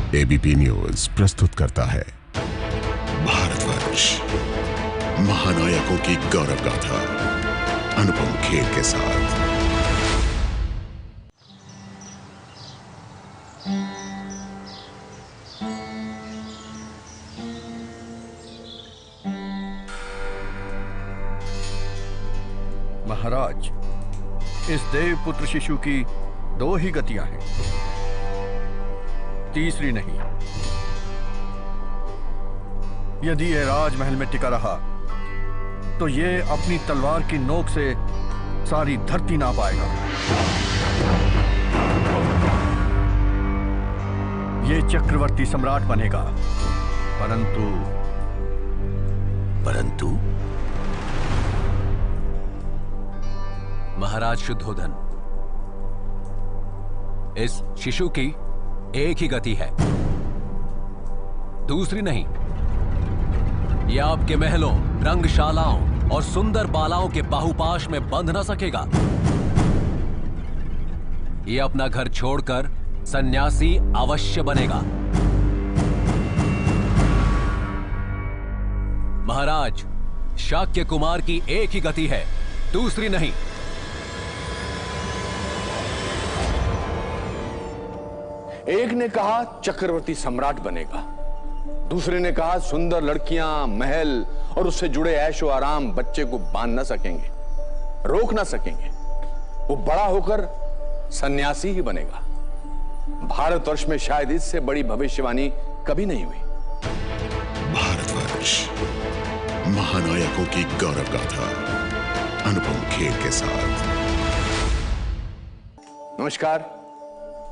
ABP news प्रस्तुत करता है भारतवर्ष, महानायकों की गौरव गाथा अनुपम खेर के साथ। महाराज, इस देव पुत्र शिशु की दो ही गतियां हैं, तीसरी नहीं। यदि यह राजमहल में टिका रहा तो यह अपनी तलवार की नोक से सारी धरती ना पाएगा। यह चक्रवर्ती सम्राट बनेगा, परंतु महाराज शुद्धोधन, इस शिशु की एक ही गति है, दूसरी नहीं। यह आपके महलों, रंगशालाओं और सुंदर बालाओं के बाहुपाश में बंध न सकेगा। यह अपना घर छोड़कर सन्यासी अवश्य बनेगा। महाराज, शाक्य कुमार की एक ही गति है, दूसरी नहीं। एक ने कहा चक्रवर्ती सम्राट बनेगा, दूसरे ने कहा सुंदर लड़कियां, महल और उससे जुड़े ऐशो आराम बच्चे को बांध न सकेंगे, रोक ना सकेंगे। वो बड़ा होकर सन्यासी ही बनेगा। भारतवर्ष में शायद इससे बड़ी भविष्यवाणी कभी नहीं हुई। भारतवर्ष, महानायकों की गौरव गाथा अनुपम खेर के साथ। नमस्कार,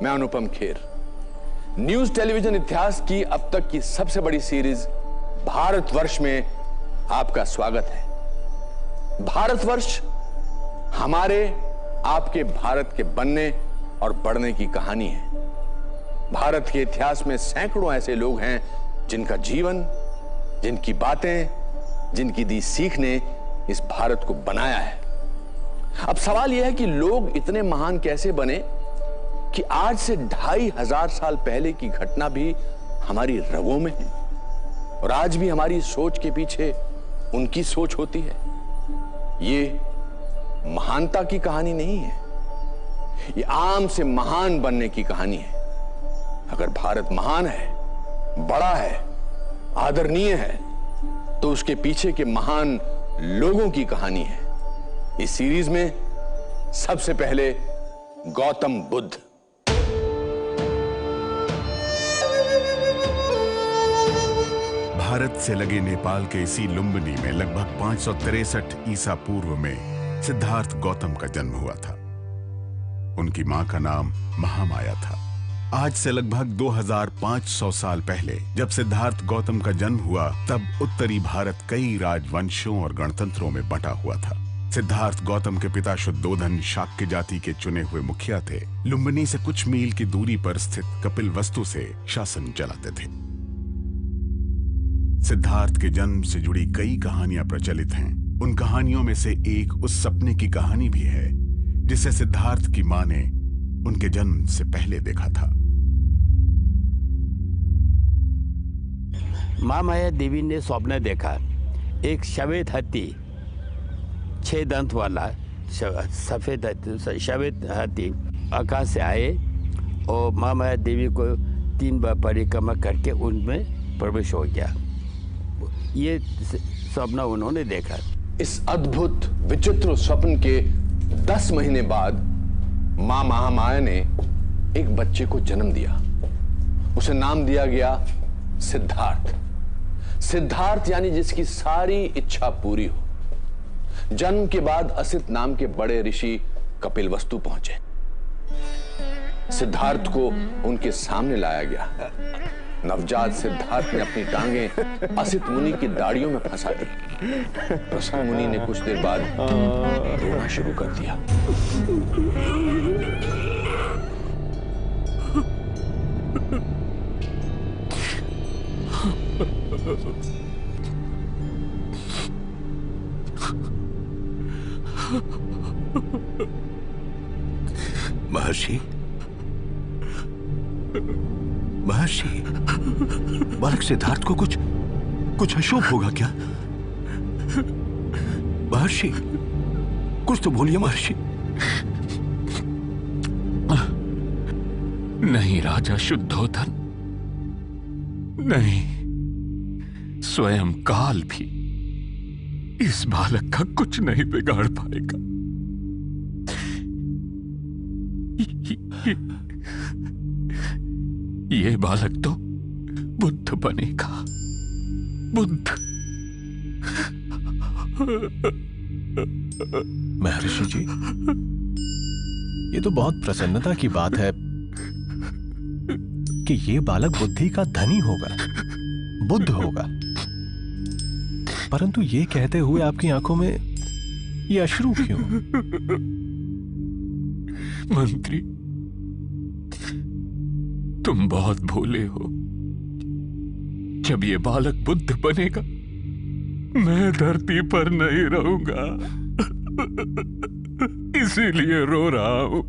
मैं अनुपम खेर। न्यूज टेलीविजन इतिहास की अब तक की सबसे बड़ी सीरीज भारतवर्ष में आपका स्वागत है। भारतवर्ष हमारे आपके भारत के बनने और बढ़ने की कहानी है। भारत के इतिहास में सैकड़ों ऐसे लोग हैं जिनका जीवन, जिनकी बातें, जिनकी दी सीख ने इस भारत को बनाया है। अब सवाल यह है कि लोग इतने महान कैसे बने कि आज से 2500 साल पहले की घटना भी हमारी रगों में है और आज भी हमारी सोच के पीछे उनकी सोच होती है। ये महानता की कहानी नहीं है, ये आम से महान बनने की कहानी है। अगर भारत महान है, बड़ा है, आदरणीय है, तो उसके पीछे के महान लोगों की कहानी है। इस सीरीज में सबसे पहले गौतम बुद्ध। भारत से लगे नेपाल के इसी लुम्बिनी में लगभग 563 ईसा पूर्व में सिद्धार्थ गौतम का जन्म हुआ था। उनकी मां का नाम महामाया था। आज से लगभग 2500 साल पहले जब सिद्धार्थ गौतम का जन्म हुआ, तब उत्तरी भारत कई राजवंशों और गणतंत्रों में बंटा हुआ था। सिद्धार्थ गौतम के पिता शुद्धोधन शाक्य जाति के चुने हुए मुखिया थे। लुम्बिनी से कुछ मील की दूरी पर स्थित कपिलवस्तु से शासन चलाते थे। सिद्धार्थ के जन्म से जुड़ी कई कहानियां प्रचलित हैं। उन कहानियों में से एक उस सपने की कहानी भी है जिसे सिद्धार्थ की मां ने उनके जन्म से पहले देखा था। मां माया देवी ने स्वप्न देखा, एक श्वेत हाथी, 6 दंत वाला सफेद श्वेत हाथी आकाश से आए और मां माया देवी को 3 बार परिक्रमा करके उनमें प्रवेश हो गया। ये स्वप्न उन्होंने देखा। इस अद्भुत विचित्र स्वप्न के 10 महीने बाद मां महामाया ने एक बच्चे को जन्म दिया। उसे नाम दिया गया सिद्धार्थ। सिद्धार्थ यानी जिसकी सारी इच्छा पूरी हो। जन्म के बाद असित नाम के बड़े ऋषि कपिलवस्तु पहुंचे। सिद्धार्थ को उनके सामने लाया गया। नवजात सिद्धार्थ ने अपनी टांगें असित मुनि की दाढ़ियों में फंसा दी। प्रसन्न मुनि ने कुछ देर बाद रोना शुरू कर दिया। महर्षि, महर्षि, बालक सिद्धार्थ को कुछ अशुभ होगा क्या? महर्षि, कुछ तो बोलिए महर्षि। नहीं राजा शुद्धोधन, नहीं, स्वयं काल भी इस बालक का कुछ नहीं बिगाड़ पाएगा। ये बालक तो बुद्ध बनेगा, बुद्ध। महर्षि जी, ये तो बहुत प्रसन्नता की बात है कि ये बालक बुद्धि का धनी होगा, बुद्ध होगा। परंतु ये कहते हुए आपकी आंखों में ये अश्रु क्यों? मंत्री, तुम बहुत भोले हो। जब ये बालक बुद्ध बनेगा, मैं धरती पर नहीं रहूंगा, इसीलिए रो रहा हूं।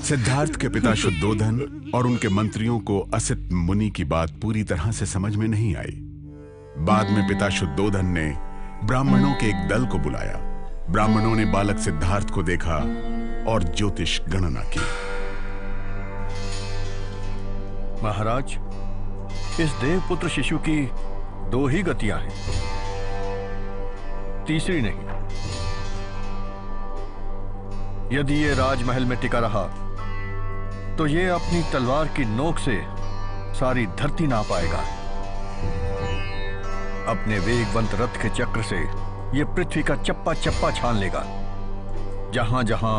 सिद्धार्थ के पिता शुद्धोधन और उनके मंत्रियों को असित मुनि की बात पूरी तरह से समझ में नहीं आई। बाद में पिता शुद्धोधन ने ब्राह्मणों के एक दल को बुलाया। ब्राह्मणों ने बालक सिद्धार्थ को देखा और ज्योतिष गणना की। महाराज, इस देवपुत्र शिशु की 2 ही गतियां हैं, तीसरी नहीं। यदि ये राजमहल में टिका रहा तो ये अपनी तलवार की नोक से सारी धरती नाप पाएगा। अपने वेगवंत रथ के चक्र से ये पृथ्वी का चप्पा चप्पा छान लेगा। जहां जहां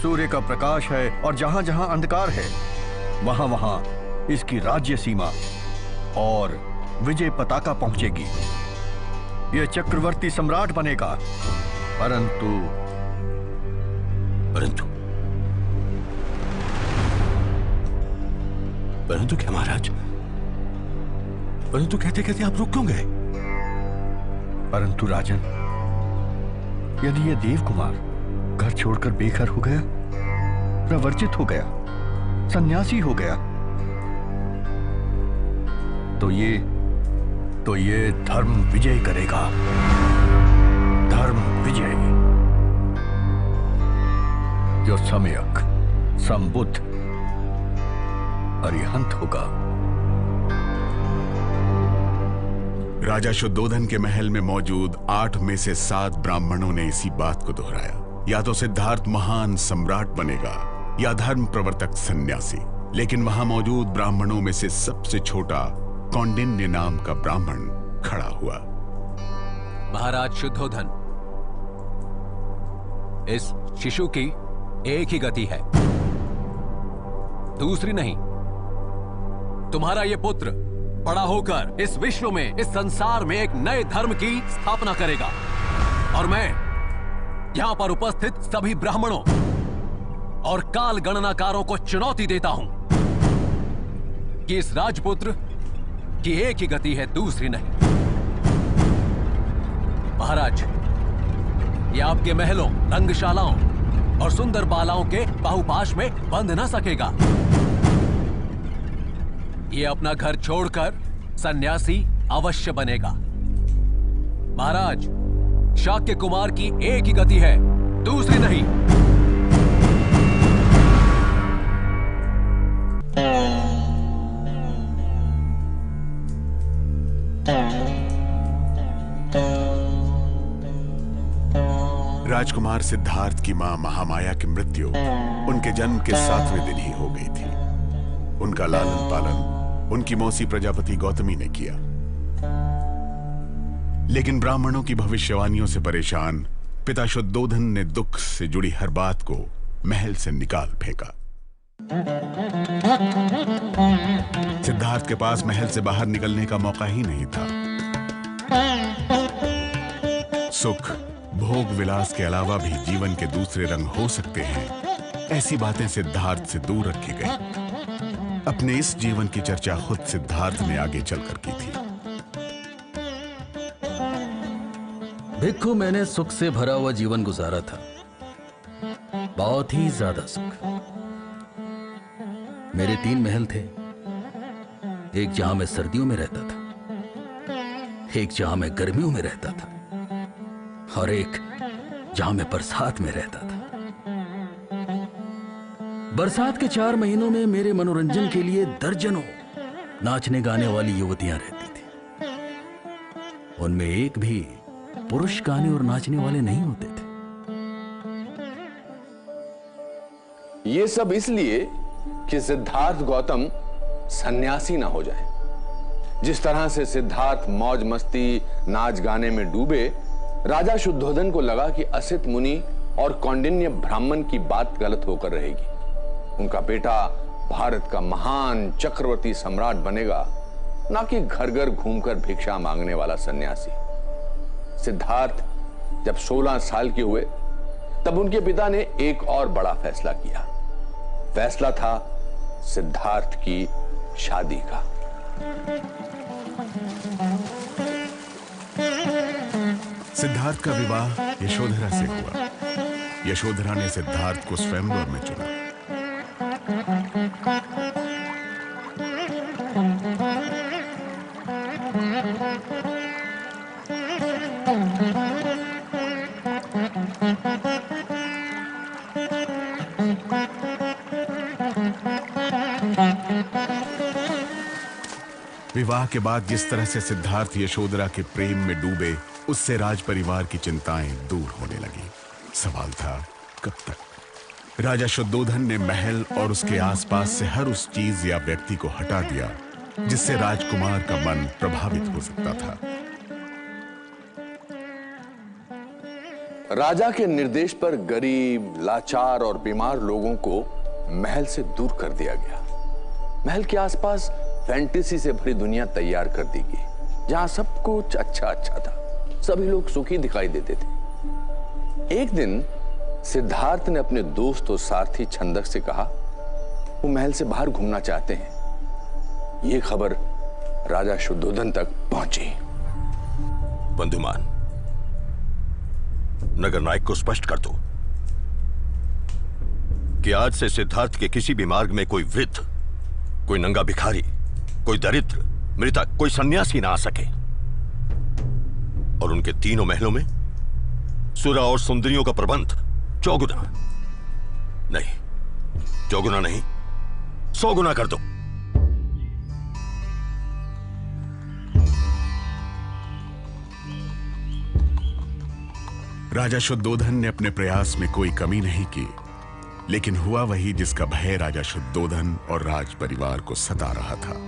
सूर्य का प्रकाश है और जहां जहां अंधकार है, वहां वहां इसकी राज्य सीमा और विजय पताका पहुंचेगी। यह चक्रवर्ती सम्राट बनेगा। परंतु क्या महाराज? परंतु कहते कहते आप रुक क्यों गए? परंतु राजन, यदि यह देव कुमार घर छोड़कर बेघर हो गया, प्रवर्जित हो गया, सन्यासी हो गया, तो ये धर्म विजय करेगा। धर्म विजय। जो सम्यक संबुद्ध अरिहंत होगा। राजा शुद्धोधन के महल में मौजूद 8 में से 7 ब्राह्मणों ने इसी बात को दोहराया। या तो सिद्धार्थ महान सम्राट बनेगा या धर्म प्रवर्तक सन्यासी। लेकिन वहां मौजूद ब्राह्मणों में से सबसे छोटा कौंडिन्य नाम का ब्राह्मण खड़ा हुआ। महाराज शुद्धोधन, इस शिशु की एक ही गति है, दूसरी नहीं। तुम्हारा यह पुत्र बड़ा होकर इस विश्व में, इस संसार में एक नए धर्म की स्थापना करेगा। और मैं यहां पर उपस्थित सभी ब्राह्मणों और काल गणनाकारों को चुनौती देता हूं कि इस राजपुत्र की एक ही गति है, दूसरी नहीं। महाराज, यह आपके महलों, रंगशालाओं और सुंदर बालाओं के बाहुपाश में बंध न सकेगा। ये अपना घर छोड़कर सन्यासी अवश्य बनेगा। महाराज, शाक्य कुमार की एक ही गति है, दूसरी नहीं। राजकुमार सिद्धार्थ की मां महामाया की मृत्यु उनके जन्म के 7वें दिन ही हो गई थी। उनका लालन पालन उनकी मौसी प्रजापति गौतमी ने किया। लेकिन ब्राह्मणों की भविष्यवाणियों से परेशान पिता शुद्धोधन ने दुख से जुड़ी हर बात को महल से निकाल फेंका। सिद्धार्थ के पास महल से बाहर निकलने का मौका ही नहीं था। सुख, भोग विलास के अलावा भी जीवन के दूसरे रंग हो सकते हैं, ऐसी बातें सिद्धार्थ से दूर रखी गई। अपने इस जीवन की चर्चा खुद सिद्धार्थ ने आगे चलकर की थी। भिक्खु, मैंने सुख से भरा हुआ जीवन गुजारा था। बहुत ही ज्यादा सुख। मेरे 3 महल थे। एक जहां मैं सर्दियों में रहता था, एक जहां मैं गर्मियों में रहता था, और एक जहां मैं बरसात में रहता था। बरसात के 4 महीनों में मेरे मनोरंजन के लिए दर्जनों नाचने गाने वाली युवतियां रहती थी। उनमें एक भी पुरुष गाने और नाचने वाले नहीं होते थे। ये सब इसलिए कि सिद्धार्थ गौतम सन्यासी ना हो जाए। जिस तरह से सिद्धार्थ मौज मस्ती नाच गाने में डूबे, राजा शुद्धोधन को लगा कि असित मुनि और कौंडिन्य ब्राह्मण की बात गलत होकर रहेगी। उनका बेटा भारत का महान चक्रवर्ती सम्राट बनेगा, ना कि घर घर घूमकर भिक्षा मांगने वाला सन्यासी। सिद्धार्थ जब 16 साल के हुए, तब उनके पिता ने एक और बड़ा फैसला किया। फैसला था सिद्धार्थ की शादी का। सिद्धार्थ का विवाह यशोधरा से हुआ। यशोधरा ने सिद्धार्थ को स्वयंवर में चुना। विवाह के बाद जिस तरह से सिद्धार्थ यशोधरा के प्रेम में डूबे, उससे राज परिवार की चिंताएं दूर होने लगी। सवाल था कब तक? राजा शुद्धोधन ने महल और उसके आसपास से हर उस चीज या व्यक्ति को हटा दिया जिससे राजकुमार का मन प्रभावित हो सकता था। राजा के निर्देश पर गरीब, लाचार और बीमार लोगों को महल से दूर कर दिया गया। महल के आसपास फैंटेसी से भरी दुनिया तैयार कर दी गई, जहां सब कुछ अच्छा अच्छा था, सभी लोग सुखी दिखाई देते थे। एक दिन सिद्धार्थ ने अपने दोस्त और सारथी छंदक से कहा, वो महल से बाहर घूमना चाहते हैं। यह खबर राजा शुद्धोधन तक पहुंची। बंधुमान, नगर नायक को स्पष्ट कर दो कि आज से सिद्धार्थ के किसी भी मार्ग में कोई वृद्ध, कोई नंगा भिखारी, कोई दरिद्र, मृतक, कोई सन्यासी ना आ सके। और उनके तीनों महलों में सुरा और सुंदरियों का प्रबंध चौगुना नहीं, 100 गुना कर दो। राजा शुद्धोधन ने अपने प्रयास में कोई कमी नहीं की, लेकिन हुआ वही जिसका भय राजा शुद्धोधन और राज परिवार को सता रहा था।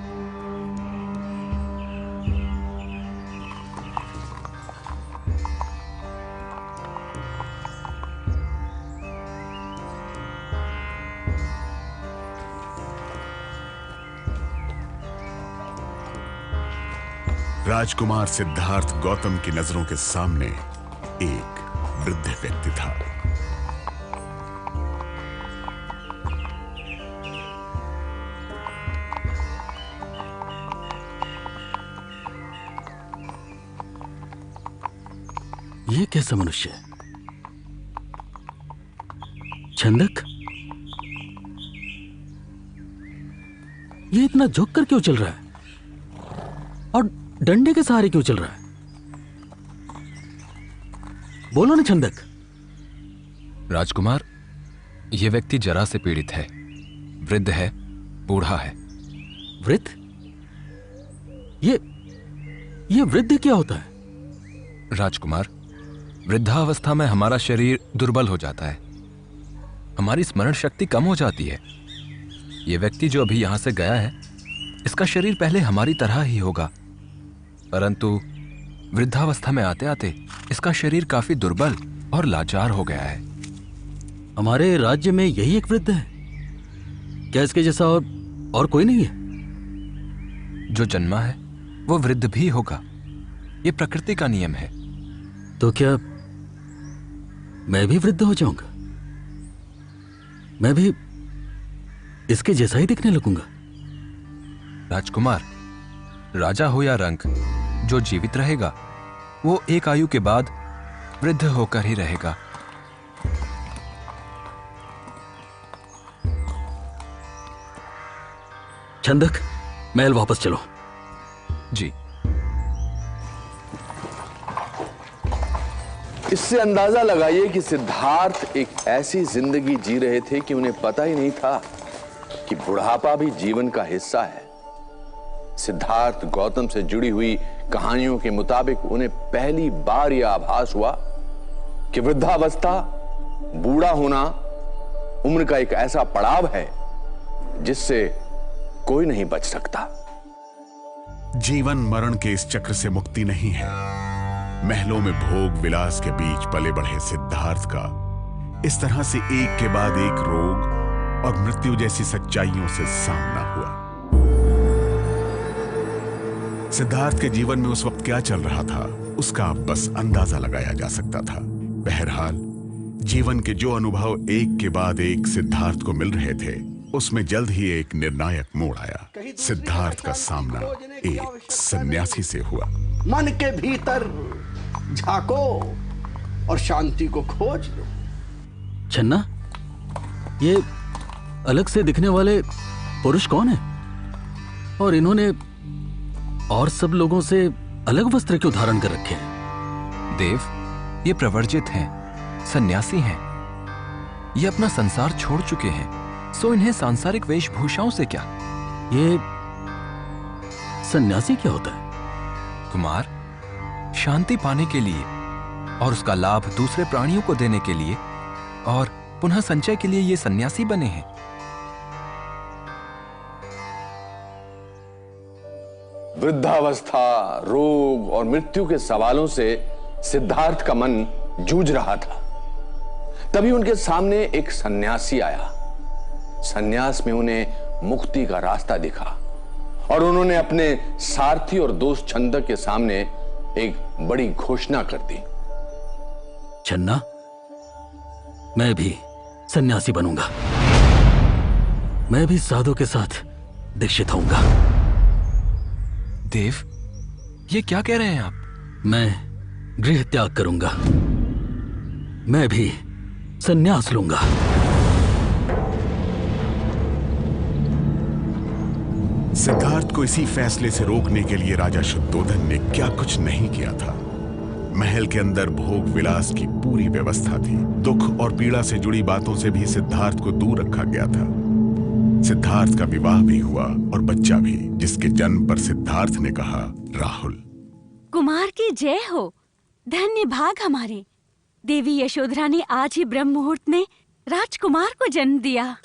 राजकुमार सिद्धार्थ गौतम की नजरों के सामने एक वृद्ध व्यक्ति था। ये कैसा मनुष्य है? छंदक, ये इतना झुक कर क्यों चल रहा है और डंडे के सहारे क्यों चल रहा है? बोलो ना छंदक। राजकुमार, यह व्यक्ति जरा से पीड़ित है, वृद्ध है, बूढ़ा है। वृद्ध? ये वृद्ध क्या होता है? राजकुमार, वृद्धावस्था में हमारा शरीर दुर्बल हो जाता है, हमारी स्मरण शक्ति कम हो जाती है। यह व्यक्ति जो अभी यहां से गया है, इसका शरीर पहले हमारी तरह ही होगा, परंतु वृद्धावस्था में आते आते इसका शरीर काफी दुर्बल और लाचार हो गया है। हमारे राज्य में यही एक वृद्ध है क्या? इसके जैसा और कोई नहीं है? जो जन्मा है वो वृद्ध भी होगा, ये प्रकृति का नियम है। तो क्या मैं भी वृद्ध हो जाऊंगा? मैं भी इसके जैसा ही दिखने लगूंगा? राजकुमार, राजा हो या रंक, जो जीवित रहेगा वो एक आयु के बाद वृद्ध होकर ही रहेगा। छंदक, महल वापस चलो। जी। इससे अंदाजा लगाइए कि सिद्धार्थ एक ऐसी जिंदगी जी रहे थे कि उन्हें पता ही नहीं था कि बुढ़ापा भी जीवन का हिस्सा है। सिद्धार्थ गौतम से जुड़ी हुई कहानियों के मुताबिक उन्हें पहली बार यह आभास हुआ कि वृद्धावस्था, बूढ़ा होना उम्र का एक ऐसा पड़ाव है जिससे कोई नहीं बच सकता। जीवन मरण के इस चक्र से मुक्ति नहीं है। महलों में भोग विलास के बीच पले बढ़े सिद्धार्थ का इस तरह से एक के बाद एक रोग और मृत्यु जैसी सच्चाइयों से सामना हुआ। सिद्धार्थ के जीवन में उस वक्त क्या चल रहा था, उसका बस अंदाजा लगाया जा सकता था। बहरहाल जीवन के जो अनुभव एक के बाद एक सिद्धार्थ को मिल रहे थे, उसमें जल्द ही एक निर्णायक मोड़ आया। सिद्धार्थ का सामना एक सन्यासी से हुआ। मन के भीतर झांको और शांति को खोज लो। छन्ना, ये अलग से दिखने वाले पुरुष कौन है? और इन्होंने और सब लोगों से अलग वस्त्र क्यों धारण कर रखे हैं? देव, ये प्रवर्जित हैं, सन्यासी हैं। ये अपना संसार छोड़ चुके हैं, सो इन्हें सांसारिक वेशभूषाओं से क्या। ये सन्यासी क्या होता है? कुमार, शांति पाने के लिए और उसका लाभ दूसरे प्राणियों को देने के लिए और पुनः संचय के लिए ये सन्यासी बने हैं। वृद्धावस्था, रोग और मृत्यु के सवालों से सिद्धार्थ का मन जूझ रहा था। तभी उनके सामने एक सन्यासी आया। सन्यास में उन्हें मुक्ति का रास्ता दिखा और उन्होंने अपने सारथी और दोस्त छंदक के सामने एक बड़ी घोषणा कर दी। छन्ना, मैं भी सन्यासी बनूंगा। मैं भी साधु के साथ दीक्षित होऊंगा। देव, ये क्या कह रहे हैं आप? मैं गृह त्याग करूंगा। मैं भी सन्यास लूंगा। सिद्धार्थ को इसी फैसले से रोकने के लिए राजा शुद्धोधन ने क्या कुछ नहीं किया था। महल के अंदर भोग विलास की पूरी व्यवस्था थी। दुख और पीड़ा से जुड़ी बातों से भी सिद्धार्थ को दूर रखा गया था। सिद्धार्थ का विवाह भी हुआ और बच्चा भी, जिसके जन्म पर सिद्धार्थ ने कहा, राहुल। कुमार की जय हो। धन्य भाग हमारे। देवी यशोधरा ने आज ही ब्रह्म मुहूर्त में राजकुमार को जन्म दिया।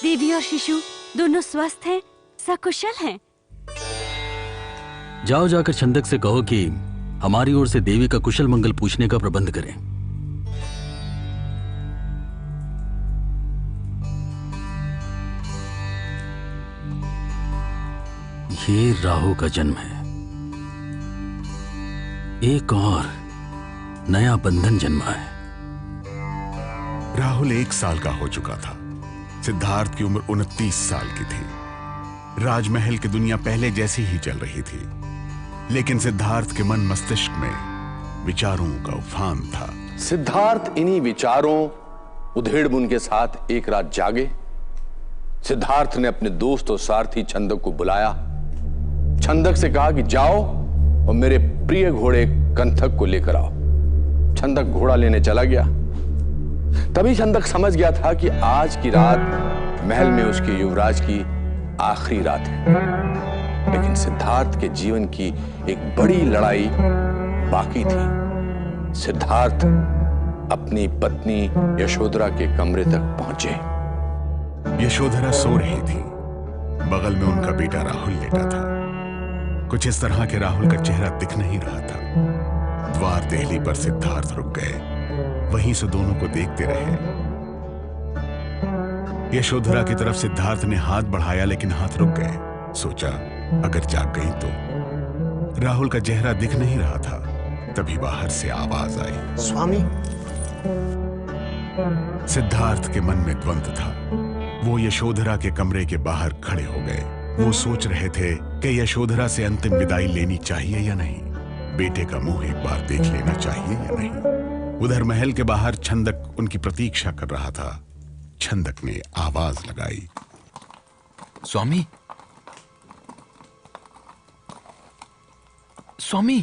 देवी और शिशु दोनों स्वस्थ हैं, सकुशल हैं। जाओ जाकर छंदक से कहो कि हमारी ओर से देवी का कुशल मंगल पूछने का प्रबंध करें। ये राहु का जन्म है। एक और नया बंधन जन्मा है। राहुल 1 साल का हो चुका था। सिद्धार्थ की उम्र 29 साल की थी। राजमहल की दुनिया पहले जैसी ही चल रही थी, लेकिन सिद्धार्थ के मन मस्तिष्क में विचारों का उफान था। सिद्धार्थ इन्हीं विचारों उधेड़-बुन के साथ एक रात जागे। सिद्धार्थ ने अपने दोस्त और सारथी छंदक को बुलाया। छंदक से कहा कि जाओ और मेरे प्रिय घोड़े कंथक को लेकर आओ। छंदक घोड़ा लेने चला गया। तभी छंदक समझ गया था कि आज की रात महल में उसके युवराज की आखिरी रात है। लेकिन सिद्धार्थ के जीवन की एक बड़ी लड़ाई बाकी थी। सिद्धार्थ अपनी पत्नी यशोधरा के कमरे तक पहुंचे। यशोधरा सो रही थी। बगल में उनका बेटा राहुल लेटा था। कुछ इस तरह के राहुल का चेहरा दिख नहीं रहा था। द्वार देहली पर सिद्धार्थ रुक गए। वहीं से दोनों को देखते रहे। यशोधरा की तरफ सिद्धार्थ ने हाथ बढ़ाया, लेकिन हाथ रुक गए। सोचा अगर जाग गई तो। राहुल का चेहरा दिख नहीं रहा था। तभी बाहर से आवाज आई, स्वामी। सिद्धार्थ के मन में द्वंद था। वो यशोधरा के कमरे के बाहर खड़े हो गए। वो सोच रहे थे कि यशोधरा से अंतिम विदाई लेनी चाहिए या नहीं, बेटे का मुंह एक बार देख लेना चाहिए या नहीं। उधर महल के बाहर छंदक उनकी प्रतीक्षा कर रहा था। छंदक ने आवाज लगाई, स्वामी, स्वामी,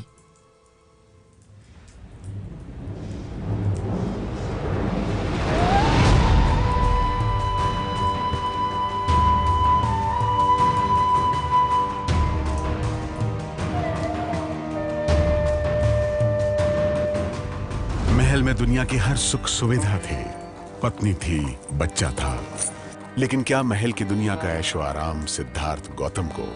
महल में दुनिया की हर सुख सुविधा थी, पत्नी थी, बच्चा था, लेकिन क्या महल की दुनिया का ऐशो आराम सिद्धार्थ गौतम को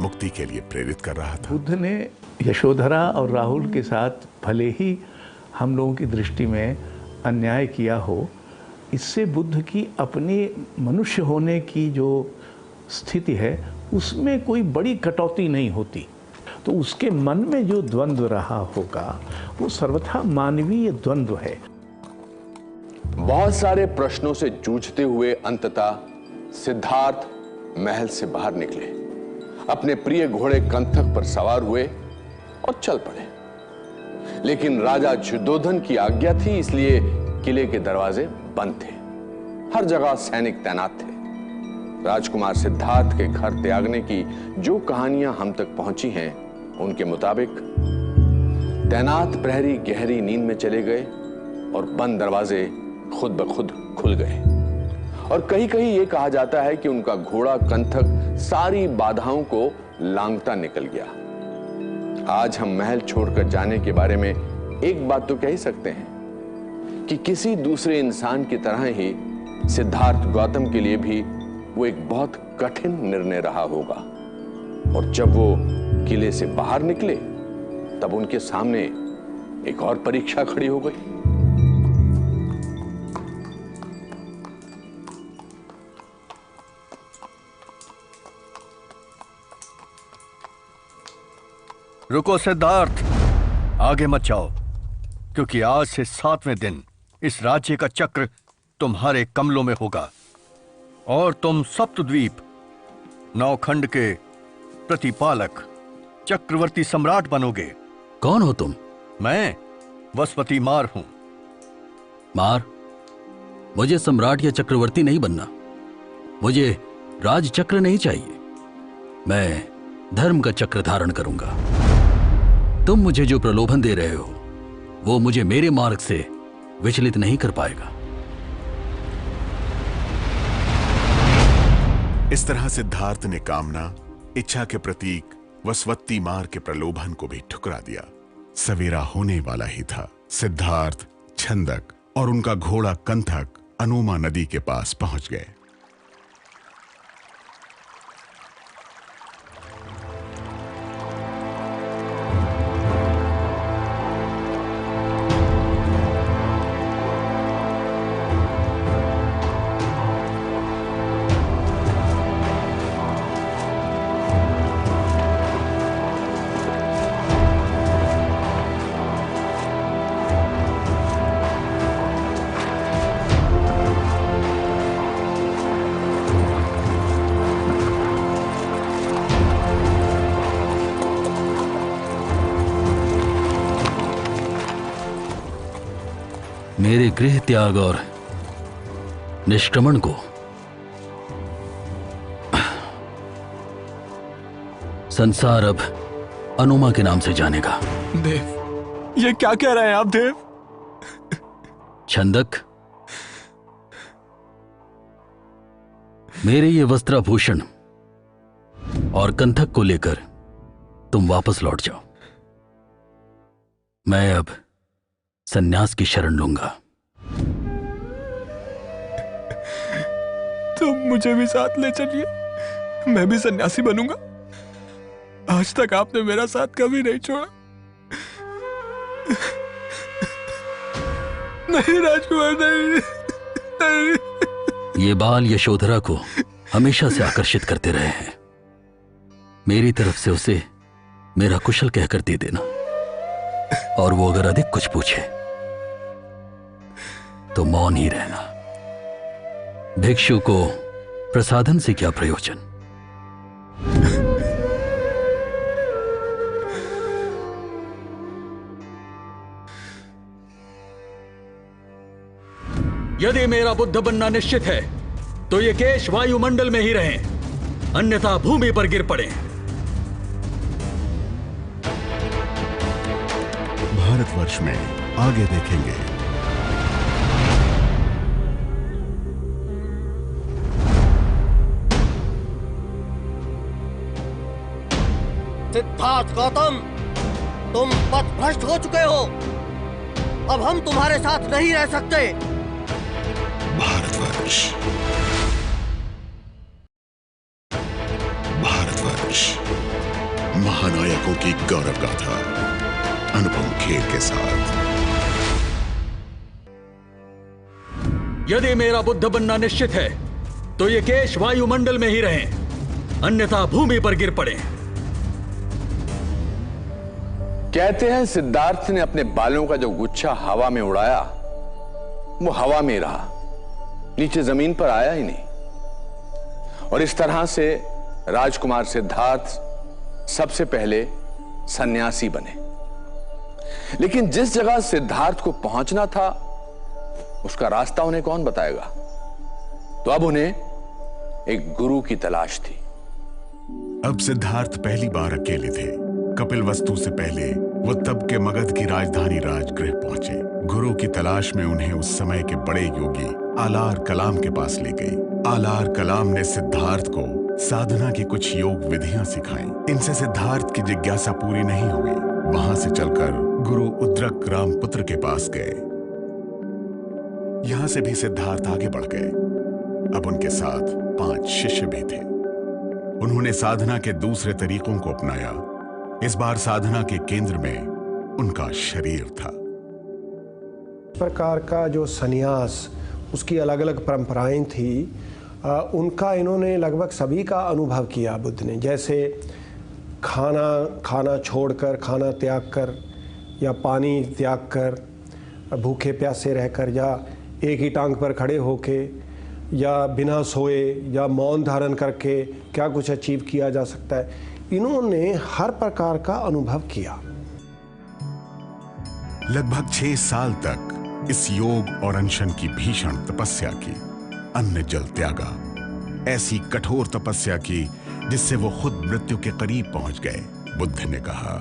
मुक्ति के लिए प्रेरित कर रहा था? बुद्ध ने यशोधरा और राहुल के साथ भले ही हम लोगों की दृष्टि में अन्याय किया हो, इससे बुद्ध की अपनी मनुष्य होने की जो स्थिति है उसमें कोई बड़ी कटौती नहीं होती। तो उसके मन में जो द्वंद्व रहा होगा वो सर्वथा मानवीय द्वंद्व है। बहुत सारे प्रश्नों से जूझते हुए अंततः सिद्धार्थ महल से बाहर निकले, अपने प्रिय घोड़े कंथक पर सवार हुए और चल पड़े। लेकिन राजा शुद्धोधन की आज्ञा थी, इसलिए किले के दरवाजे बंद थे, हर जगह सैनिक तैनात थे। राजकुमार सिद्धार्थ के घर त्यागने की जो कहानियां हम तक पहुंची हैं, उनके मुताबिक तैनात प्रहरी गहरी नींद में चले गए और बंद दरवाजे खुद ब खुद खुल गए। और कहीं कहीं यह कहा जाता है कि उनका घोड़ा कंथक सारी बाधाओं को लांघता निकल गया। आज हम महल छोड़कर जाने के बारे में एक बात तो कह ही सकते हैं कि किसी दूसरे इंसान की तरह ही सिद्धार्थ गौतम के लिए भी वो एक बहुत कठिन निर्णय रहा होगा। और जब वो किले से बाहर निकले तब उनके सामने एक और परीक्षा खड़ी हो गई। रुको सिद्धार्थ, आगे मत जाओ, क्योंकि आज से 7वें दिन इस राज्य का चक्र तुम्हारे कमलों में होगा और तुम सप्तद्वीप नौखंड के प्रतिपालक चक्रवर्ती सम्राट बनोगे। कौन हो तुम? मैं वसपति मार हूं। मार? मुझे सम्राट या चक्रवर्ती नहीं बनना, मुझे राज चक्र नहीं चाहिए। मैं धर्म का चक्र धारण करूंगा। तुम मुझे जो प्रलोभन दे रहे हो वो मुझे मेरे मार्ग से विचलित नहीं कर पाएगा। इस तरह सिद्धार्थ ने कामना, इच्छा के प्रतीक वसवत्ती मार के प्रलोभन को भी ठुकरा दिया। सवेरा होने वाला ही था। सिद्धार्थ, छंदक और उनका घोड़ा कंथक अनुमा नदी के पास पहुंच गए। मेरे गृह त्याग और निष्क्रमण को संसार अब अनुमा के नाम से जानेगा। देव, ये क्या कह रहे हैं आप देव? छंदक, मेरे ये वस्त्राभूषण और कंथक को लेकर तुम वापस लौट जाओ। मैं अब सन्यास की शरण लूंगा। तुम मुझे भी साथ ले चलिए, मैं भी सन्यासी बनूंगा। आज तक आपने मेरा साथ कभी नहीं छोड़ा। नहीं राजकुमार, नहीं, नहीं। ये बाल यशोधरा को हमेशा से आकर्षित करते रहे हैं। मेरी तरफ से उसे मेरा कुशल कहकर दे देना, और वो अगर अधिक कुछ पूछे तो मौन ही रहना। भिक्षु को प्रसाधन से क्या प्रयोजन? यदि मेरा बुद्ध बनना निश्चित है तो ये केश वायुमंडल में ही रहें, अन्यथा भूमि पर गिर पड़े। भारतवर्ष में आगे देखेंगे। सिद्धार्थ गौतम, तुम पथभ्रष्ट हो चुके हो। अब हम तुम्हारे साथ नहीं रह सकते। भारतवर्ष महानायकों की गौरव गाथा अनुपम खेर के साथ। यदि मेरा बुद्ध बनना निश्चित है तो ये केश वायुमंडल में ही रहें, अन्यथा भूमि पर गिर पड़े। कहते हैं सिद्धार्थ ने अपने बालों का जो गुच्छा हवा में उड़ाया वो हवा में रहा, नीचे जमीन पर आया ही नहीं। और इस तरह से राजकुमार सिद्धार्थ सबसे पहले सन्यासी बने। लेकिन जिस जगह सिद्धार्थ को पहुंचना था उसका रास्ता उन्हें कौन बताएगा? तो अब उन्हें एक गुरु की तलाश थी। अब सिद्धार्थ पहली बार अकेले थे। कपिलवस्तु से पहले वो तब के मगध की राजधानी राजगृह पहुंचे। गुरु की तलाश में उन्हें उस समय के बड़े योगी आलार कलाम के पास ले गई। आलार कलाम ने सिद्धार्थ को साधना की कुछ योग विधियां सिखाई। इनसे सिद्धार्थ की जिज्ञासा पूरी नहीं हुई। वहां से चलकर गुरु उद्रक रामपुत्र के पास गए। यहां से भी सिद्धार्थ आगे बढ़ गए। अब उनके साथ 5 शिष्य भी थे। उन्होंने साधना के दूसरे तरीकों को अपनाया। इस बार साधना के केंद्र में उनका शरीर था। प्रकार का जो सन्यास, उसकी अलग अलग परंपराएं थी, उनका इन्होंने लगभग सभी का अनुभव किया बुद्ध ने। जैसे खाना छोड़कर, खाना त्याग कर, या पानी त्याग कर, भूखे प्यासे रहकर, या एक ही टांग पर खड़े होके, या बिना सोए, या मौन धारण करके क्या कुछ अचीव किया जा सकता है। इन्होंने हर प्रकार का अनुभव किया। लगभग 6 साल तक इस योग और अनशन की भीषण तपस्या की। अन्न जल त्यागा, ऐसी कठोर तपस्या की जिससे वो खुद मृत्यु के करीब पहुंच गए। बुद्ध ने कहा,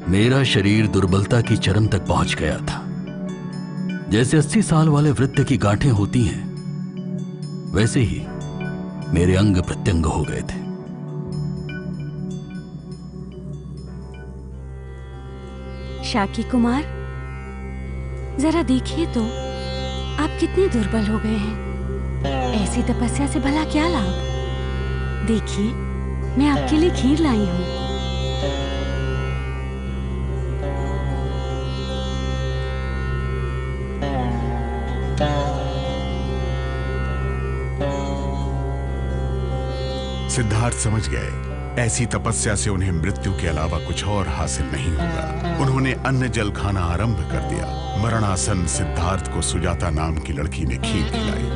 मेरा शरीर दुर्बलता की चरम तक पहुंच गया था। जैसे 80 साल वाले वृद्ध की गांठें होती हैं, वैसे ही मेरे अंग प्रत्यंग हो गए थे। शाकी कुमार, जरा देखिए तो आप कितने दुर्बल हो गए हैं। ऐसी तपस्या से भला क्या लाभ? देखिए, मैं आपके लिए खीर लाई हूं। सिद्धार्थ समझ गए ऐसी तपस्या से उन्हें मृत्यु के अलावा कुछ और हासिल नहीं होगा। उन्होंने अन्न जल खाना आरंभ कर दिया। मरणासन सिद्धार्थ को सुजाता नाम की लड़की ने खीर खिलाई।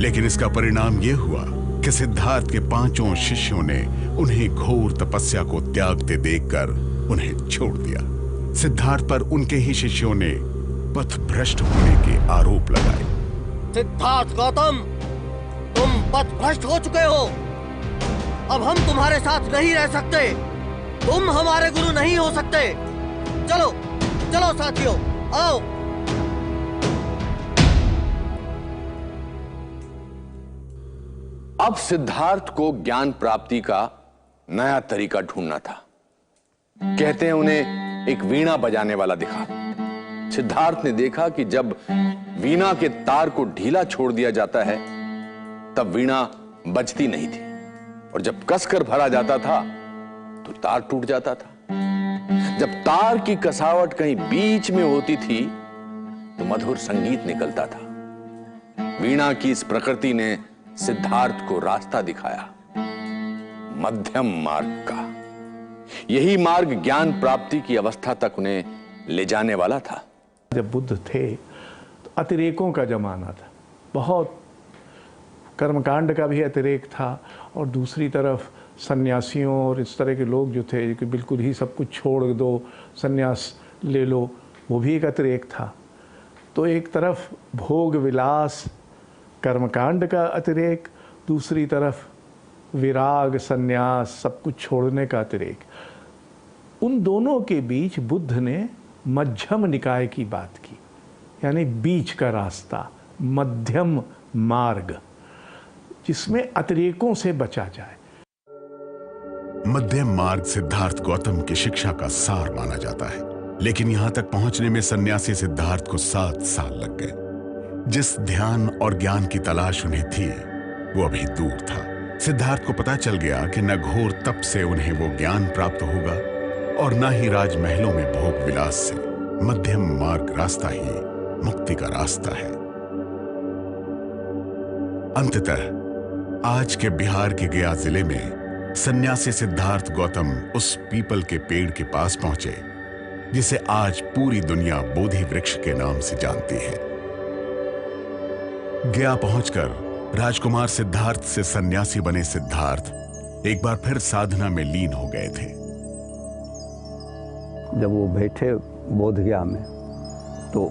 लेकिन इसका परिणाम यह हुआ कि सिद्धार्थ के 5 शिष्यों ने उन्हें घोर तपस्या को त्यागते देखकर उन्हें छोड़ दिया। सिद्धार्थ पर उनके ही शिष्यों ने पथभ्रष्ट होने के आरोप लगाए। सिद्धार्थ गौतम, तुम पथभ्रष्ट हो चुके हो। अब हम तुम्हारे साथ नहीं रह सकते। तुम हमारे गुरु नहीं हो सकते। चलो चलो साथियों, आओ। अब सिद्धार्थ को ज्ञान प्राप्ति का नया तरीका ढूंढना था। कहते हैं उन्हें एक वीणा बजाने वाला दिखा। सिद्धार्थ ने देखा कि जब वीणा के तार को ढीला छोड़ दिया जाता है तब वीणा बजती नहीं थी, और जब कसकर भरा जाता था तो तार टूट जाता था। जब तार की कसावट कहीं बीच में होती थी तो मधुर संगीत निकलता था। वीणा की इस प्रकृति ने सिद्धार्थ को रास्ता दिखाया, मध्यम मार्ग का। यही मार्ग ज्ञान प्राप्ति की अवस्था तक उन्हें ले जाने वाला था। जब बुद्ध थे तो अतिरेकों का जमाना था। बहुत कर्मकांड का भी अतिरेक था, और दूसरी तरफ सन्यासियों और इस तरह के लोग जो थे कि बिल्कुल ही सब कुछ छोड़ दो, सन्यास ले लो, वो भी एक अतिरेक था। तो एक तरफ भोग विलास कर्मकांड का अतिरेक, दूसरी तरफ विराग, संन्यास, सब कुछ छोड़ने का अतिरेक। उन दोनों के बीच बुद्ध ने मध्यम निकाय की बात की, यानी बीच का रास्ता, मध्यम मार्ग, जिसमें अतिरेकों से बचा जाए। मध्यम मार्ग सिद्धार्थ गौतम की शिक्षा का सार माना जाता है, लेकिन यहां तक पहुंचने में सन्यासी सिद्धार्थ को 7 साल लग गए। जिस ध्यान और ज्ञान की तलाश उन्हें थी वो अभी दूर था। सिद्धार्थ को पता चल गया कि न घोर तप से उन्हें वो ज्ञान प्राप्त होगा और न ही राजमहलों में भोग विलास से। मध्यम मार्ग रास्ता ही मुक्ति का रास्ता है। अंततः आज के बिहार के गया जिले में सन्यासी सिद्धार्थ गौतम उस पीपल के पेड़ के पास पहुंचे जिसे आज पूरी दुनिया बोधि वृक्ष के नाम से जानती है। गया पहुंचकर राजकुमार सिद्धार्थ से सन्यासी बने सिद्धार्थ एक बार फिर साधना में लीन हो गए थे। जब वो बैठे बोध गया में, तो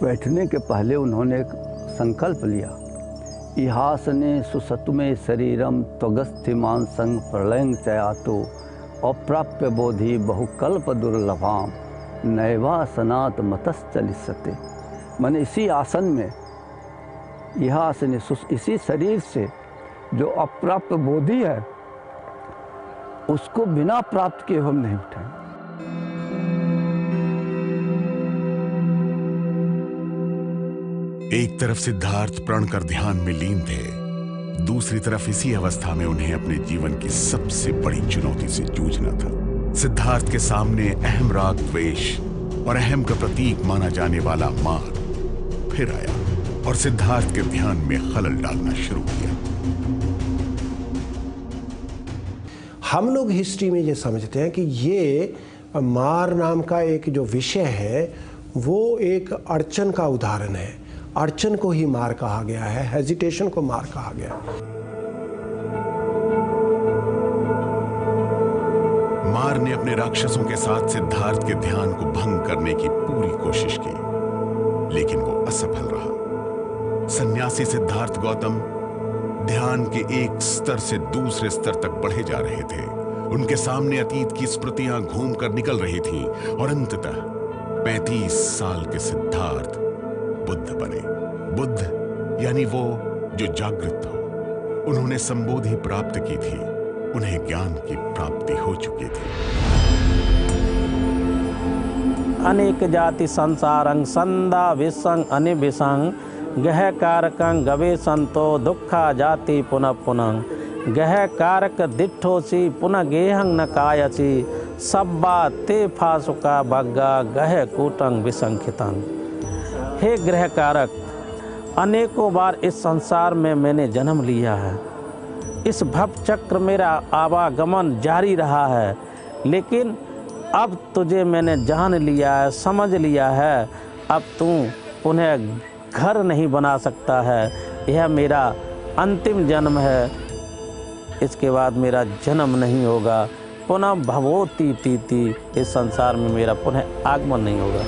बैठने के पहले उन्होंने एक संकल्प लिया, इहासने सुसतुमे शरीरम त्वगस्थिमान संग प्रलयंग चयातो अप्राप्य बोधि बहुकल्प दुर्लभाम नैवासनात् मतश्चलिष्यते। मैंने इसी आसन में, यह आसन, इसी शरीर से जो अप्राप्य बोधि है उसको बिना प्राप्त किए हम नहीं उठाएं। एक तरफ सिद्धार्थ प्रण कर ध्यान में लीन थे, दूसरी तरफ इसी अवस्था में उन्हें अपने जीवन की सबसे बड़ी चुनौती से जूझना था। सिद्धार्थ के सामने अहम, राग, द्वेष और अहम का प्रतीक माना जाने वाला मार फिर आया और सिद्धार्थ के ध्यान में खलल डालना शुरू किया। हम लोग हिस्ट्री में ये समझते हैं कि ये मार नाम का एक जो विषय है वो एक अड़चन का उदाहरण है। अड़चन को ही मार कहा गया है, हेजिटेशन को मार कहा गया है। मार ने अपने राक्षसों के साथ सिद्धार्थ के ध्यान को भंग करने की पूरी कोशिश की, लेकिन वो असफल रहा। सन्यासी सिद्धार्थ गौतम ध्यान के एक स्तर से दूसरे स्तर तक बढ़े जा रहे थे। उनके सामने अतीत की स्मृतियां घूमकर निकल रही थीं और अंततः 35 साल के सिद्धार्थ बुद्ध बने। बुद्ध यानी वो जो जागृत हो। उन्होंने संबोधि प्राप्त की थी, उन्हें ज्ञान की प्राप्ति हो चुकी थी। अनेक जाति संसारं संदा विसंग अनिविसंग गह कारकं गवेशंतो दुखा जाति पुनः पुनः गह कारक दिठोसी पुनः गेहं न कायसी सब्बा ते फासुका भग्गा गह कूटंग विसंखितं। हे ग्रह कारक, अनेकों बार इस संसार में मैंने जन्म लिया है। इस भव चक्र मेरा आवागमन जारी रहा है, लेकिन अब तुझे मैंने जान लिया है, समझ लिया है। अब तू पुनः घर नहीं बना सकता है। यह मेरा अंतिम जन्म है, इसके बाद मेरा जन्म नहीं होगा। पुनः भवोती तीति, इस संसार में मेरा पुनः आगमन नहीं होगा।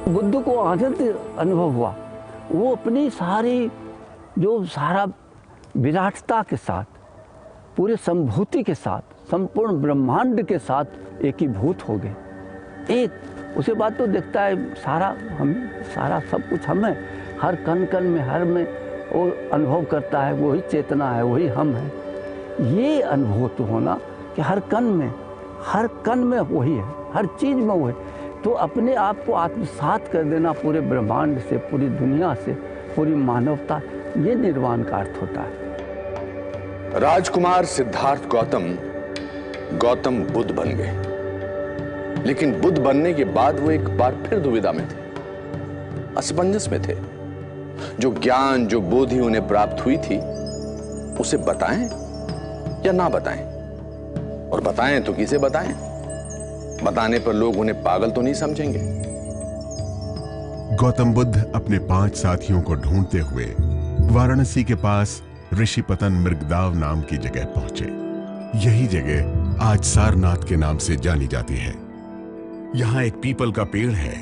बुद्ध को आनंद अनुभव हुआ। वो अपनी सारा विराटता के साथ, पूरे संभूति के साथ, संपूर्ण ब्रह्मांड के साथ एकीभूत हो गए। एक उसके बाद तो देखता है सारा सब कुछ हम है, हर कण कण में, हर में वो अनुभव करता है, वही चेतना है, वही हम है। ये अनुभूत होना कि हर कण में वही है, हर चीज में वो है। तो अपने आप को आत्मसात कर देना पूरे ब्रह्मांड से, पूरी दुनिया से, पूरी मानवता, ये निर्वाण का अर्थ होता है। राजकुमार सिद्धार्थ गौतम बुद्ध बन गए, लेकिन बुद्ध बनने के बाद वो एक बार फिर दुविधा में थे, असमंजस में थे। जो ज्ञान, जो बोधि उन्हें प्राप्त हुई थी, उसे बताएं या ना बताएं, और बताएं तो किसे बताएं? बताने पर लोग उन्हें पागल तो नहीं समझेंगे। गौतम बुद्ध अपने 5 साथियों को ढूंढते हुए वाराणसी के पास ऋषिपतन मृगदाव नाम की जगह पहुंचे। यही जगह आज सारनाथ के नाम से जानी जाती है। यहां एक पीपल का पेड़ है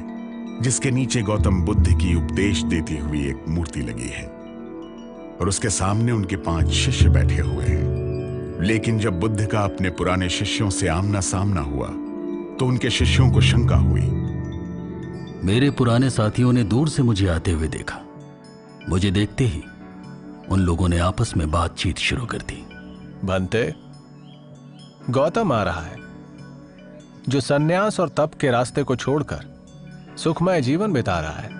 जिसके नीचे गौतम बुद्ध की उपदेश देती हुई एक मूर्ति लगी है और उसके सामने उनके 5 शिष्य बैठे हुए हैं। लेकिन जब बुद्ध का अपने पुराने शिष्यों से आमना सामना हुआ तो उनके शिष्यों को शंका हुई। मेरे पुराने साथियों ने दूर से मुझे आते हुए देखा। मुझे देखते ही उन लोगों ने आपस में बातचीत शुरू कर दी। बनते, गौतम आ रहा है जो सन्यास और तप के रास्ते को छोड़कर सुखमय जीवन बिता रहा है।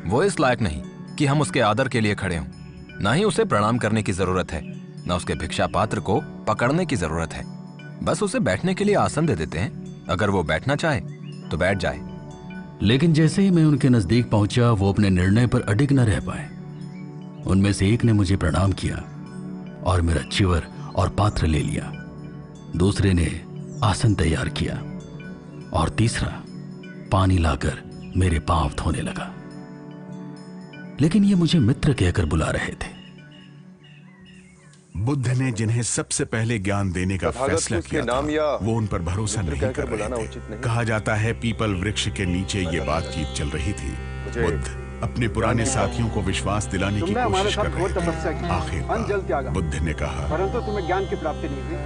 वो इस लायक नहीं कि हम उसके आदर के लिए खड़े हों। ना ही उसे प्रणाम करने की जरूरत है, ना उसके भिक्षा पात्र को पकड़ने की जरूरत है। बस उसे बैठने के लिए आसन दे देते हैं। अगर वो बैठना चाहे तो बैठ जाए। लेकिन जैसे ही मैं उनके नजदीक पहुंचा, वो अपने निर्णय पर अडिग न रह पाए। उनमें से एक ने मुझे प्रणाम किया और मेरा चिवर और पात्र ले लिया। दूसरे ने आसन तैयार किया और तीसरा पानी लाकर मेरे पांव धोने लगा। लेकिन ये मुझे मित्र कहकर बुला रहे थे। बुद्ध ने जिन्हें सबसे पहले ज्ञान देने का फैसला किया था, वो उन पर भरोसा नहीं कर रहे थे। कहा जाता है पीपल वृक्ष के नीचे ये बातचीत चल रही थी। बुद्ध अपने पुराने साथियों को विश्वास दिलाने की कोशिश कर रहे थे। आखिर बुद्ध ने कहा, परंतु तुम्हें ज्ञान की प्राप्ति नहीं हुई।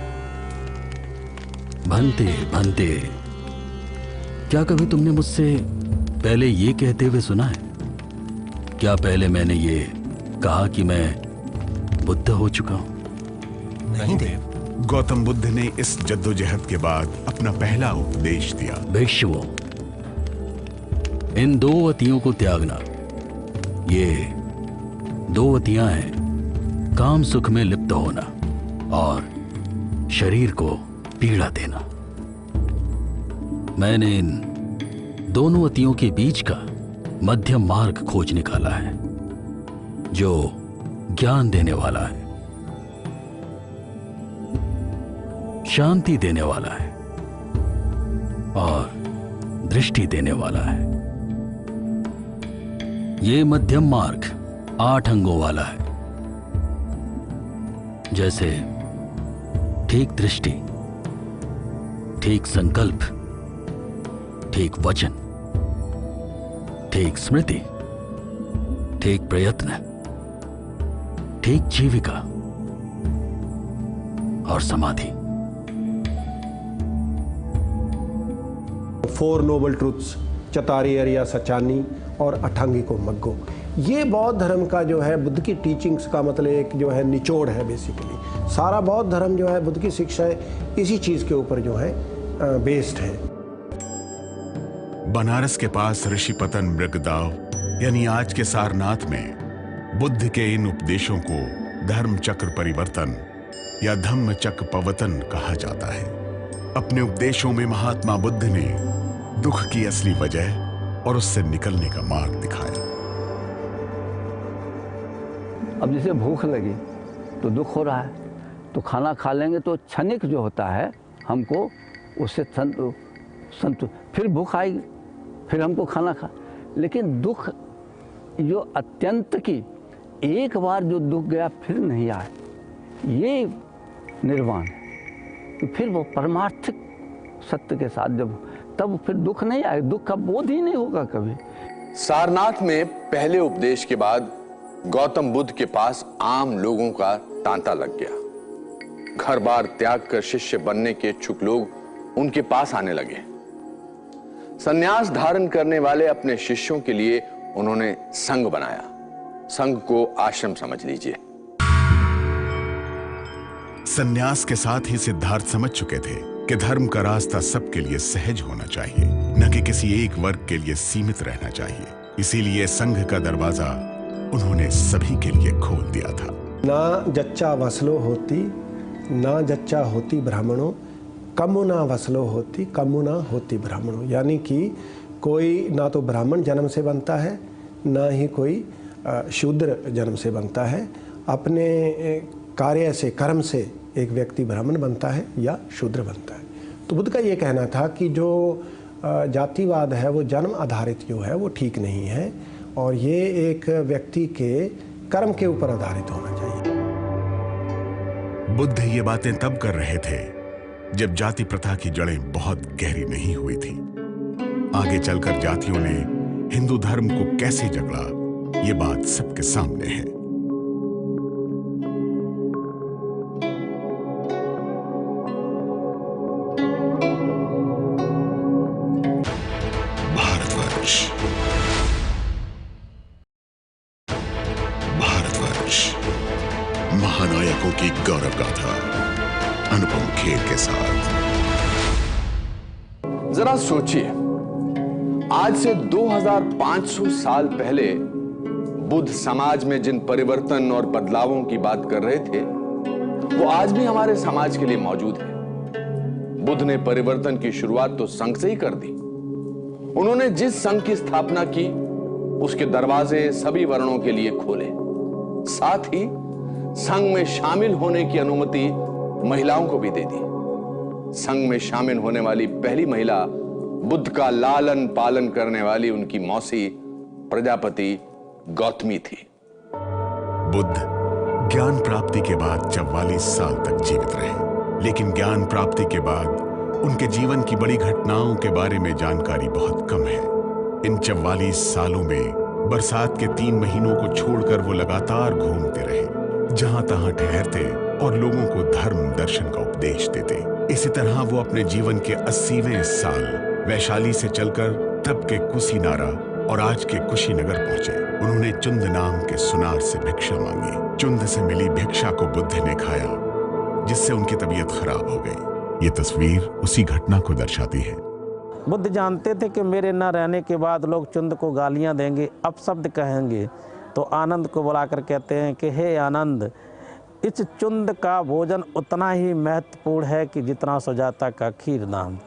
भंते भंते, क्या कभी तुमने मुझसे पहले ये कहते हुए सुना है? क्या पहले मैंने ये कहा कि मैं बुद्ध हो चुका हूं? नहीं देव। गौतम बुद्ध ने इस जद्दोजहद के बाद अपना पहला उपदेश दिया। भिक्षुओं, इन 2 अतियों को त्यागना। ये 2 अतियां हैं, काम सुख में लिप्त होना और शरीर को पीड़ा देना। मैंने इन दोनों अतियों के बीच का मध्यम मार्ग खोज निकाला है, जो ज्ञान देने वाला है, शांति देने वाला है और दृष्टि देने वाला है। ये मध्यम मार्ग 8 अंगों वाला है, जैसे ठीक दृष्टि, ठीक संकल्प, ठीक वचन, ठीक स्मृति, ठीक प्रयत्न, ठीक जीविका और समाधि। 4 नोबल ट्रूथ्स, चतारी अरिया सचानी और अठांगी को मग्गो। ये बौद्ध धर्म का जो है, बुद्ध की टीचिंग्स का मतलब एक जो है निचोड़ है। बेसिकली सारा बौद्ध धर्म जो है, बुद्ध की शिक्षा है, इसी चीज के ऊपर जो है बेस्ड है। बनारस के पास ऋषिपतन मृगदाव यानी आज के सारनाथ में बुद्ध के इन उपदेशों को धर्म चक्र परिवर्तन या धम्म चक्र पवतन कहा जाता है। अपने उपदेशों में महात्मा बुद्ध ने दुख की असली वजह और उससे निकलने का मार्ग दिखाया। अब जैसे भूख लगी तो दुख हो रहा है, तो खाना खा लेंगे तो क्षणिक जो होता है हमको उससे फिर भूख आएगी, फिर हमको खाना खा। लेकिन दुख जो अत्यंत की, एक बार जो दुख गया फिर नहीं आए, ये निर्वाण है। तो फिर वो परमार्थिक सत्य के साथ जब, तब फिर दुख नहीं आए, दुख का बोध ही नहीं होगा कभी। सारनाथ में पहले उपदेश के बाद गौतम बुद्ध के पास आम लोगों का तांता लग गया। घर बार त्याग कर शिष्य बनने के इच्छुक लोग उनके पास आने लगे। संन्यास धारण करने वाले अपने शिष्यों के लिए उन्होंने संघ बनाया। संघ को आश्रम समझ लीजिए। संन्यास के साथ ही सिद्धार्थ समझ चुके थे कि धर्म का रास्ता सबके लिए सहज होना चाहिए, न कि किसी एक वर्ग के लिए सीमित रहना चाहिए। इसीलिए संघ का दरवाजा उन्होंने सभी के लिए खोल दिया था। ना जच्चा वसलो होती, ना जच्चा होती ब्राह्मणों, कमुना वसलो होती, कमुना होती ब्राह्मणों। यानी कि कोई ना तो ब्राह्मण जन्म से बनता है, ना ही कोई शूद्र जन्म से बनता है। अपने कार्य से, कर्म से एक व्यक्ति ब्राह्मण बनता है या शूद्र बनता है। तो बुद्ध का ये कहना था कि जो जातिवाद है वो जन्म आधारित जो है वो ठीक नहीं है, और ये एक व्यक्ति के कर्म के ऊपर आधारित होना चाहिए। बुद्ध ये बातें तब कर रहे थे जब जाति प्रथा की जड़ें बहुत गहरी नहीं हुई थी। आगे चलकर जातियों ने हिंदू धर्म को कैसे जकड़ा, ये बात सबके सामने है। भारतवर्ष, महानायकों की गौरव गाथा अनुपम खेर के साथ। जरा सोचिए, आज से 2500 साल पहले बुद्ध समाज में जिन परिवर्तन और बदलावों की बात कर रहे थे, वो आज भी हमारे समाज के लिए मौजूद है। बुद्ध ने परिवर्तन की शुरुआत तो संघ से ही कर दी। उन्होंने जिस संघ की स्थापना की, उसके दरवाजे सभी वर्णों के लिए खोले। साथ ही संघ में शामिल होने की अनुमति महिलाओं को भी दे दी। संघ में शामिल होने वाली पहली महिला बुद्ध का लालन पालन करने वाली उनकी मौसी प्रजापति गौतमी थी। बुद्ध ज्ञान प्राप्ति के बाद 44 साल तक जीवित रहे, लेकिन ज्ञान प्राप्ति के बाद उनके जीवन की बड़ी घटनाओं के बारे में जानकारी बहुत कम है। इन 44 सालों में बरसात के 3 महीनों को छोड़कर वो लगातार घूमते रहे, जहां तहां ठहरते और लोगों को धर्म दर्शन का उपदेश देते। इसी तरह वो अपने जीवन के 80वें साल वैशाली से चलकर तब के कुशीनारा और आज के कुशीनगर पहुंचे। उन्होंने चुंद नाम के सुनार से भिक्षा मांगी। चुंद से मिली भिक्षा को बुद्ध ने खाया, जिससे उनकी तबीयत खराब हो गई। ये तस्वीर उसी घटना को दर्शाती है। बुद्ध जानते थे कि मेरे न रहने के बाद लोग चुंद को गालियां देंगे, अपशब्द कहेंगे, तो आनंद को बुलाकर कहते हैं कि हे आनंद, इस चुंद का भोजन उतना ही महत्वपूर्ण है कि जितना सुजाता का खीर दान।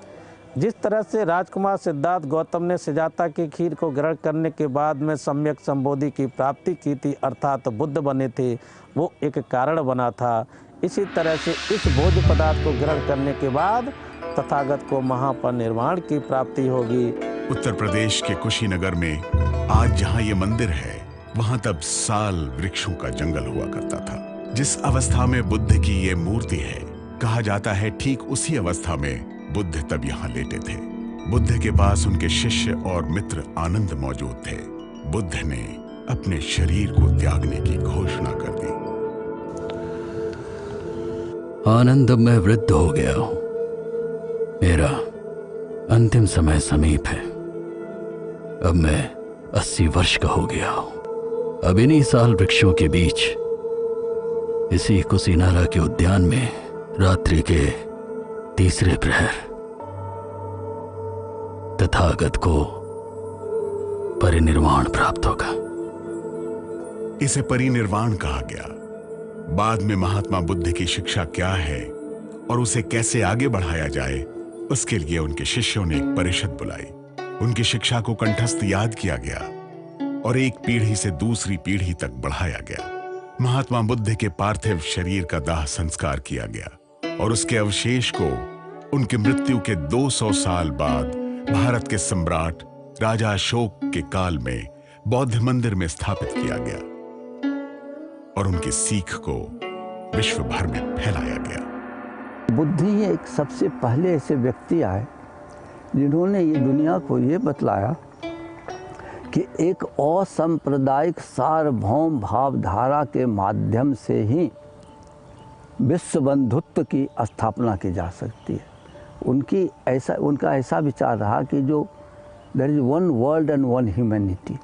जिस तरह से राजकुमार सिद्धार्थ गौतम ने सुजाता की खीर को ग्रहण करने के बाद में सम्यक संबोधि की प्राप्ति की थी, अर्थात बुद्ध बने थे, वो एक कारण बना था। इसी तरह से इस भोज्य पदार्थ को ग्रहण करने के बाद तथागत को महापरिनिर्वाण की प्राप्ति होगी। उत्तर प्रदेश के कुशीनगर में आज जहां ये मंदिर है, वहां तब साल वृक्षों का जंगल हुआ करता था। जिस अवस्था में बुद्ध की ये मूर्ति है, कहा जाता है ठीक उसी अवस्था में बुद्ध तब यहाँ लेटे थे। बुद्ध के पास उनके शिष्य और मित्र आनंद मौजूद थे। बुद्ध ने अपने शरीर को त्यागने की घोषणा कर दी। आनंद, अब मैं वृद्ध हो गया हूं, मेरा अंतिम समय समीप है। अब मैं 80 वर्ष का हो गया हूं। अब इन्हीं साल वृक्षों के बीच इसी कुशीनारा के उद्यान में रात्रि के तीसरे प्रहर तथागत को परिनिर्वाण प्राप्त होगा। इसे परिनिर्वाण कहा गया। बाद में महात्मा बुद्ध की शिक्षा क्या है और उसे कैसे आगे बढ़ाया जाए, उसके लिए उनके शिष्यों ने एक परिषद बुलाई। उनकी शिक्षा को कंठस्थ याद किया गया और एक पीढ़ी से दूसरी पीढ़ी तक बढ़ाया गया। महात्मा बुद्ध के पार्थिव शरीर का दाह संस्कार किया गया और उसके अवशेष को उनकी मृत्यु के 200 साल बाद भारत के सम्राट राजा अशोक के काल में बौद्ध मंदिर में स्थापित किया गया और उनकी सीख को विश्व भर में फैलाया गया। बुद्ध ही एक सबसे पहले ऐसे व्यक्ति आए जिन्होंने ये दुनिया को ये बतलाया कि एक असांप्रदायिक सार्वभौम भावधारा के माध्यम से ही विश्व बंधुत्व की स्थापना की जा सकती है। उनका ऐसा विचार रहा कि जो there is one world and one humanity,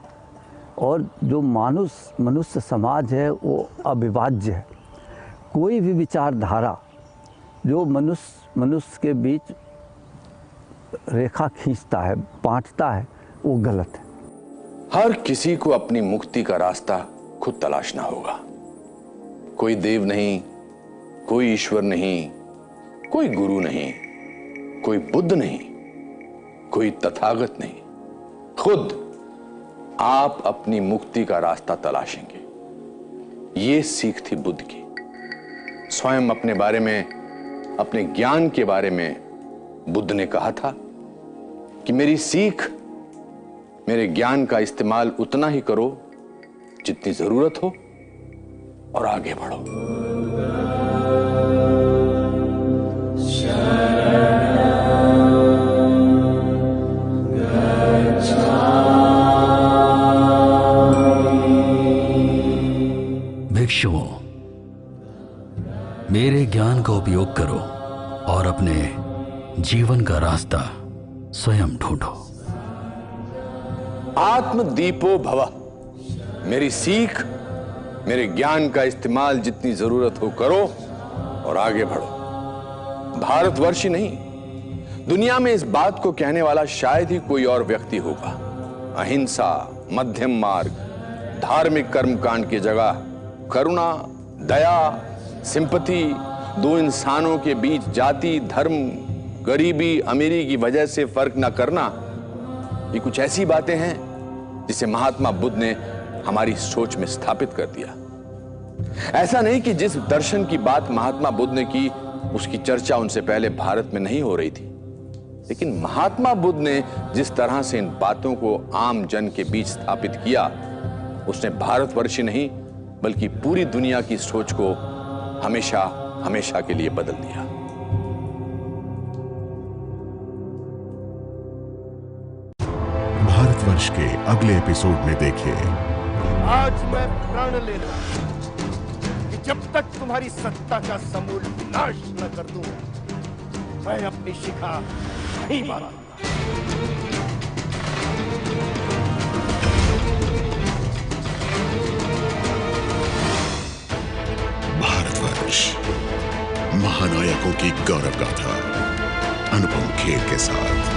और जो मनुष्य समाज है वो अविभाज्य है। कोई भी विचारधारा जो मनुष्य के बीच रेखा खींचता है, बांटता है, वो गलत है। हर किसी को अपनी मुक्ति का रास्ता खुद तलाशना होगा। कोई देव नहीं, कोई ईश्वर नहीं, कोई गुरु नहीं, कोई बुद्ध नहीं, कोई तथागत नहीं। खुद आप अपनी मुक्ति का रास्ता तलाशेंगे। ये सीख थी बुद्ध की। स्वयं अपने बारे में, अपने ज्ञान के बारे में बुद्ध ने कहा था कि मेरी सीख, मेरे ज्ञान का इस्तेमाल उतना ही करो जितनी जरूरत हो और आगे बढ़ो। शरणं उपयोग करो और अपने जीवन का रास्ता स्वयं ढूंढो। आत्मदीपो भव। मेरी सीख, मेरे ज्ञान का इस्तेमाल जितनी जरूरत हो करो और आगे बढ़ो। भारतवर्ष ही नहीं, दुनिया में इस बात को कहने वाला शायद ही कोई और व्यक्ति होगा। अहिंसा, मध्यम मार्ग, धार्मिक कर्मकांड की जगह करुणा, दया, सिंपथी, दो इंसानों के बीच जाति, धर्म, गरीबी, अमीरी की वजह से फर्क न करना, ये कुछ ऐसी बातें हैं जिसे महात्मा बुद्ध ने हमारी सोच में स्थापित कर दिया। ऐसा नहीं कि जिस दर्शन की बात महात्मा बुद्ध ने की उसकी चर्चा उनसे पहले भारत में नहीं हो रही थी, लेकिन महात्मा बुद्ध ने जिस तरह से इन बातों को आम जन के बीच स्थापित किया, उसने भारतवर्ष ही नहीं बल्कि पूरी दुनिया की सोच को हमेशा हमेशा के लिए बदल दिया। भारतवर्ष के अगले एपिसोड में देखिए। आज मैं प्रण ले रहा हूं कि जब तक तुम्हारी सत्ता का समूल विनाश न कर दूं, मैं अपनी शिखा नहीं बांधूंगा। भारतवर्ष, महानायकों की गौरव गाथा अनुपम खेर के साथ।